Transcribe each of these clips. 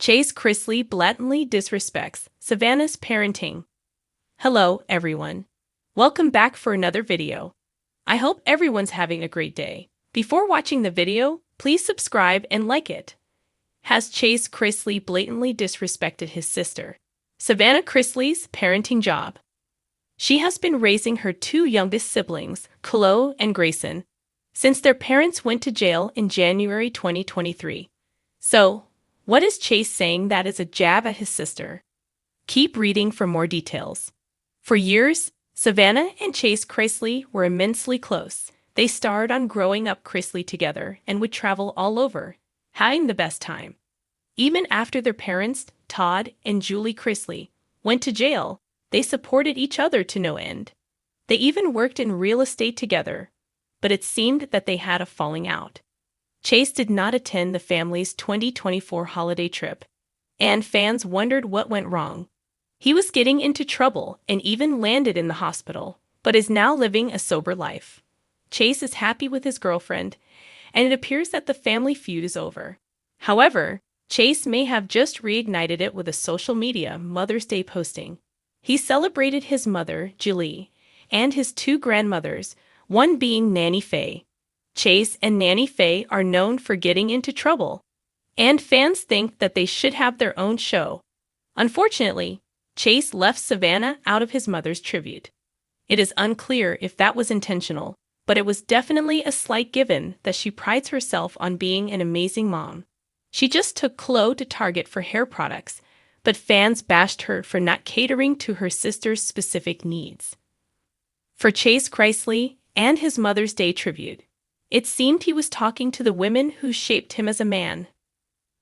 Chrisley blatantly disrespects Savannah's parenting. Hello, everyone. Welcome back for another video. I hope everyone's having a great day. Before watching the video, please subscribe and like it. Has Chrisley blatantly disrespected his sister, Savannah Chrisley's parenting job? She has been raising her two youngest siblings, Chloe and Grayson, since their parents went to jail in January 2023. So, what is Chase saying that is a jab at his sister? Keep reading for more details. For years, Savannah and Chrisley were immensely close. They starred on Growing Up Chrisley together and would travel all over, having the best time. Even after their parents, Todd and Julie Chrisley, went to jail, they supported each other to no end. They even worked in real estate together, but it seemed that they had a falling out. Chase did not attend the family's 2024 holiday trip, and fans wondered what went wrong. He was getting into trouble and even landed in the hospital, but is now living a sober life. Chase is happy with his girlfriend, and it appears that the family feud is over. However, Chase may have just reignited it with a social media Mother's Day posting. He celebrated his mother, Julie, and his two grandmothers, one being Nanny Faye. Chase and Nanny Faye are known for getting into trouble, and fans think that they should have their own show. Unfortunately, Chase left Savannah out of his mother's tribute. It is unclear if that was intentional, but it was definitely a slight given that she prides herself on being an amazing mom. She just took Chloe to Target for hair products, but fans bashed her for not catering to her sister's specific needs. For Chase Chrisley and his Mother's Day tribute, it seemed he was talking to the women who shaped him as a man.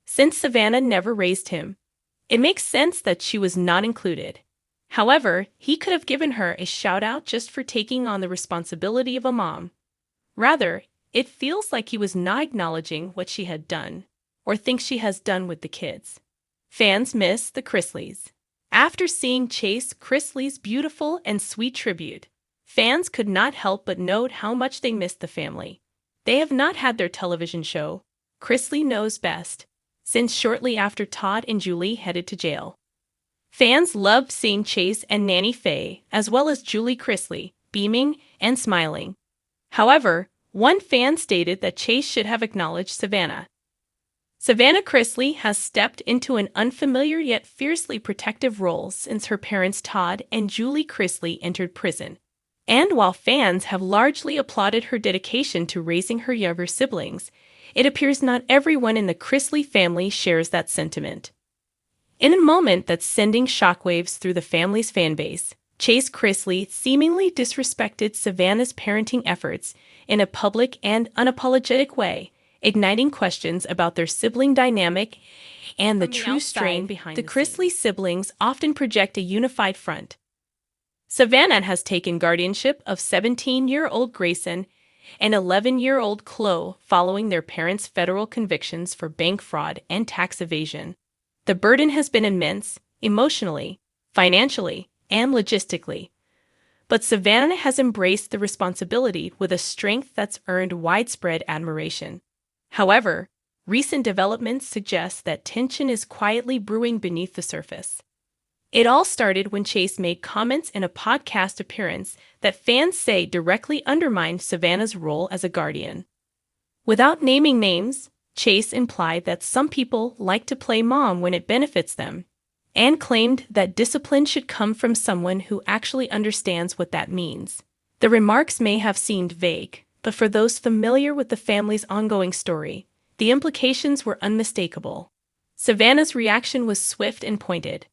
Since Savannah never raised him, it makes sense that she was not included. However, he could have given her a shout-out just for taking on the responsibility of a mom. Rather, it feels like he was not acknowledging what she had done, or thinks she has done with the kids. Fans miss the Chrisleys. After seeing Chase Chrisley's beautiful and sweet tribute, fans could not help but note how much they missed the family. They have not had their television show, Chrisley Knows Best, since shortly after Todd and Julie headed to jail. Fans loved seeing Chase and Nanny Faye, as well as Julie Chrisley, beaming and smiling. However, one fan stated that Chase should have acknowledged Savannah. Savannah Chrisley has stepped into an unfamiliar yet fiercely protective role since her parents Todd and Julie Chrisley entered prison. And while fans have largely applauded her dedication to raising her younger siblings, it appears not everyone in the Chrisley family shares that sentiment. In a moment that's sending shockwaves through the family's fanbase, Chase Chrisley seemingly disrespected Savannah's parenting efforts in a public and unapologetic way, igniting questions about their sibling dynamic and the true strain behind the Chrisley siblings often project a unified front. Savannah has taken guardianship of 17-year-old Grayson and 11-year-old Chloe following their parents' federal convictions for bank fraud and tax evasion. The burden has been immense, emotionally, financially, and logistically. But Savannah has embraced the responsibility with a strength that's earned widespread admiration. However, recent developments suggest that tension is quietly brewing beneath the surface. It all started when Chase made comments in a podcast appearance that fans say directly undermined Savannah's role as a guardian. Without naming names, Chase implied that some people like to play mom when it benefits them, and claimed that discipline should come from someone who actually understands what that means. The remarks may have seemed vague, but for those familiar with the family's ongoing story, the implications were unmistakable. Savannah's reaction was swift and pointed.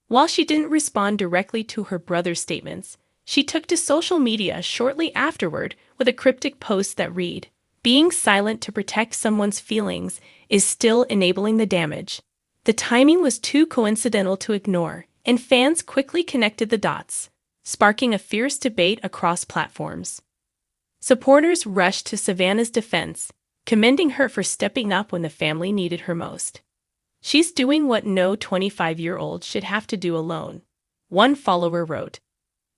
While she didn't respond directly to her brother's statements, she took to social media shortly afterward with a cryptic post that read, "Being silent to protect someone's feelings is still enabling the damage." The timing was too coincidental to ignore, and fans quickly connected the dots, sparking a fierce debate across platforms. Supporters rushed to Savannah's defense, commending her for stepping up when the family needed her most. "She's doing what no 25-year-old should have to do alone," one follower wrote.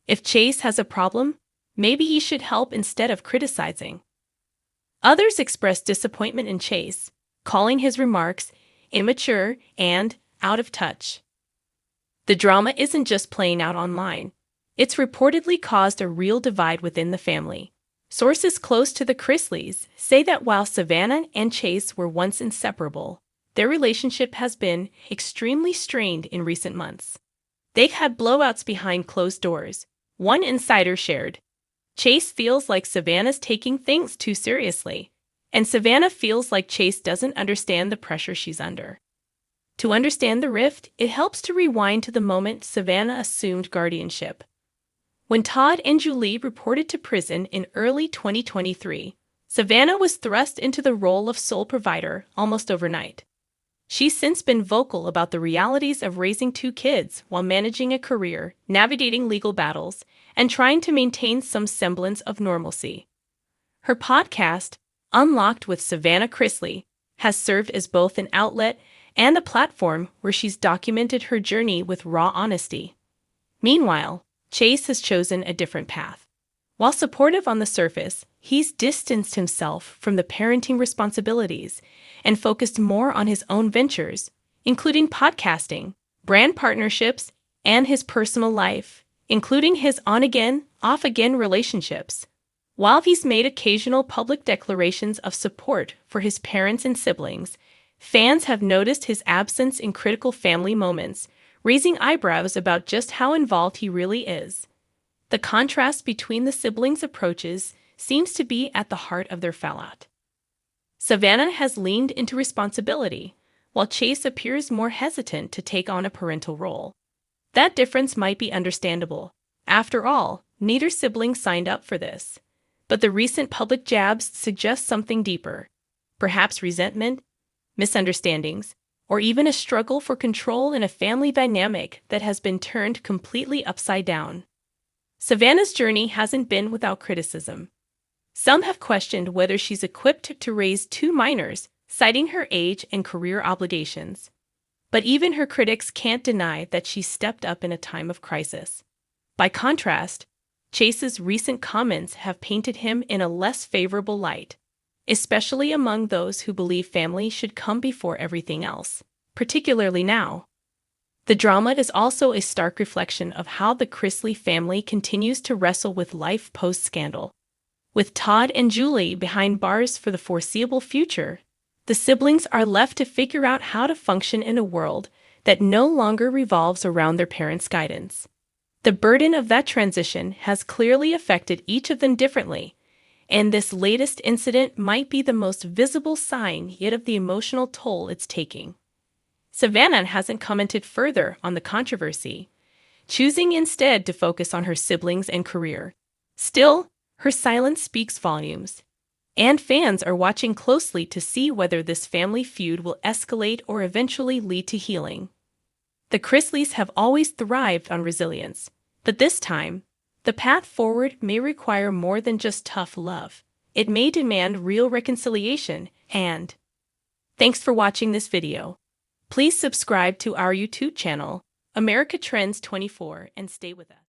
"If Chase has a problem, maybe he should help instead of criticizing." Others expressed disappointment in Chase, calling his remarks immature, and out of touch. The drama isn't just playing out online. It's reportedly caused a real divide within the family. Sources close to the Chrisleys say that while Savannah and Chase were once inseparable, their relationship has been extremely strained in recent months. They've had blowouts behind closed doors. One insider shared, "Chase feels like Savannah's taking things too seriously, and Savannah feels like Chase doesn't understand the pressure she's under." To understand the rift, it helps to rewind to the moment Savannah assumed guardianship. When Todd and Julie reported to prison in early 2023, Savannah was thrust into the role of sole provider almost overnight. She's since been vocal about the realities of raising two kids while managing a career, navigating legal battles, and trying to maintain some semblance of normalcy. Her podcast, Unlocked with Savannah Chrisley, has served as both an outlet and a platform where she's documented her journey with raw honesty. Meanwhile, Chase has chosen a different path. While supportive on the surface, he's distanced himself from the parenting responsibilities and focused more on his own ventures, including podcasting, brand partnerships, and his personal life, including his on-again, off-again relationships. While he's made occasional public declarations of support for his parents and siblings, fans have noticed his absence in critical family moments, raising eyebrows about just how involved he really is. The contrast between the siblings' approaches seems to be at the heart of their fallout. Savannah has leaned into responsibility, while Chase appears more hesitant to take on a parental role. That difference might be understandable. After all, neither sibling signed up for this. But the recent public jabs suggest something deeper. Perhaps resentment, misunderstandings, or even a struggle for control in a family dynamic that has been turned completely upside down. Savannah's journey hasn't been without criticism. Some have questioned whether she's equipped to raise two minors, citing her age and career obligations. But even her critics can't deny that she stepped up in a time of crisis. By contrast, Chase's recent comments have painted him in a less favorable light, especially among those who believe family should come before everything else, particularly now. The drama is also a stark reflection of how the Chrisley family continues to wrestle with life post-scandal. With Todd and Julie behind bars for the foreseeable future, the siblings are left to figure out how to function in a world that no longer revolves around their parents' guidance. The burden of that transition has clearly affected each of them differently, and this latest incident might be the most visible sign yet of the emotional toll it's taking. Savannah hasn't commented further on the controversy, choosing instead to focus on her siblings and career. Still, her silence speaks volumes, and fans are watching closely to see whether this family feud will escalate or eventually lead to healing. The Chrisleys have always thrived on resilience, but this time, the path forward may require more than just tough love. It may demand real reconciliation, and thanks for watching this video. Please subscribe to our YouTube channel, America Trends 24, and stay with us.